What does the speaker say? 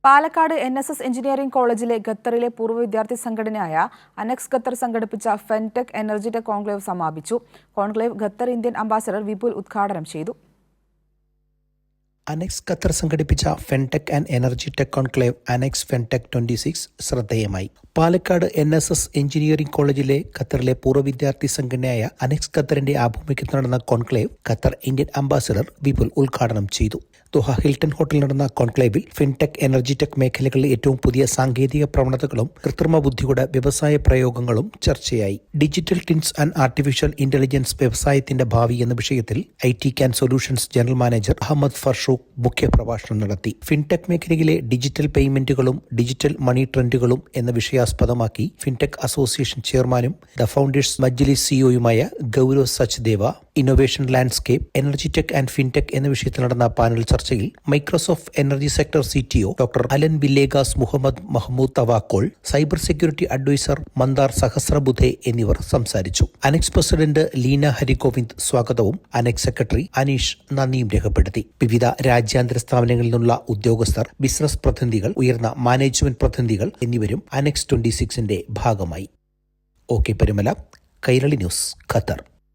Palakkad NSS engineering കോളേജിലെ ഖത്തറിലെ പൂർവ്വ വിദ്യാർത്ഥി സംഘടനയായ അനെക്സ് ഖത്തർ സംഘടിപ്പിച്ച ഫെൻടെക് എനർജിടെക് കോൺക്ലേവ് സമാപിച്ചു. Conclave Qatar Indian ambassador Vipul ഉദ്ഘാടനം ചെയ്തു. അനെക്സ് ഖത്തർ സംഘടിപ്പിച്ച fintech and energy tech conclave Anex fintech 26 ശ്രദ്ധേയമായി. പാലക്കാട് NSS എഞ്ചിനീയറിംഗ് കോളേജിലെ ഖത്തറിലെ പൂർവ്വ വിദ്യാർത്ഥി സംഘടനയായ അനെക്സ് ഖത്തറിന്റെ ആഭിമുഖ്യത്തിൽ നടന്ന conclave Qatar Indian ambassador Vipul ഉദ്ഘാടനം ചെയ്തു. ദോഹ ഹിൽട്ടൺ ഹോട്ടലിൽ നടന്ന കോൺക്ലേവിൽ ഫിൻടെക് എനർജി ടെക് മേഖലകളിലെ ഏറ്റവും പുതിയ സാങ്കേതിക പ്രവണതകളും കൃത്രിമ ബുദ്ധിയുടെ വ്യവസായ പ്രയോഗങ്ങളും ചർച്ചയായി. Digital twins and artificial intelligence വ്യവസായത്തിന്റെ ഭാവി എന്ന വിഷയത്തിൽ IT CAN solutions general manager Ahmed Farshook മുഖ്യപ്രഭാഷണം നടത്തി. ഫിൻടെക് മേഖലയിലെ ഡിജിറ്റൽ പേയ്മെന്റുകളും ഡിജിറ്റൽ മണി ട്രെൻഡുകളും എന്ന വിഷയാസ്പദമാക്കി ഫിൻടെക് അസോസിയേഷൻ ചെയർമാനും ദ ഫൗണ്ടേഴ്സ് മജ്ലിസ് CEOയുമായ Gaurav Sachdeva innovation landscape energy tech and fintech എന്ന വിഷയത്തിൽ നടന്ന പാനൽ ചർച്ചയിൽ Microsoft energy sector CTO doctor Alan Villegas Mohammed Mahmoud Tawakol, cyber security adviser Mandar Sahasrabudhe എന്നിവർ സംസാരിച്ചു. അനെക്സ് പ്രസിഡന്റ് ലീന ഹരിഗോവിന്ദ് സ്വാഗതവും അനെക്സ് സെക്രട്ടറി അനീഷ് നന്ദിയും രേഖപ്പെടുത്തി. വിവിധ രാജ്യാന്തര സ്ഥാപനങ്ങളിൽ നിന്നുള്ള ഉദ്യോഗസ്ഥർ, ബിസിനസ് പ്രതിനിധികൾ, ഉയർന്ന മാനേജ്മെന്റ് പ്രതിനിധികൾ എന്നിവരും അനെക്സ് 26ന്റെ ഭാഗമായി. OK Parimala, Kairali news, Qatar.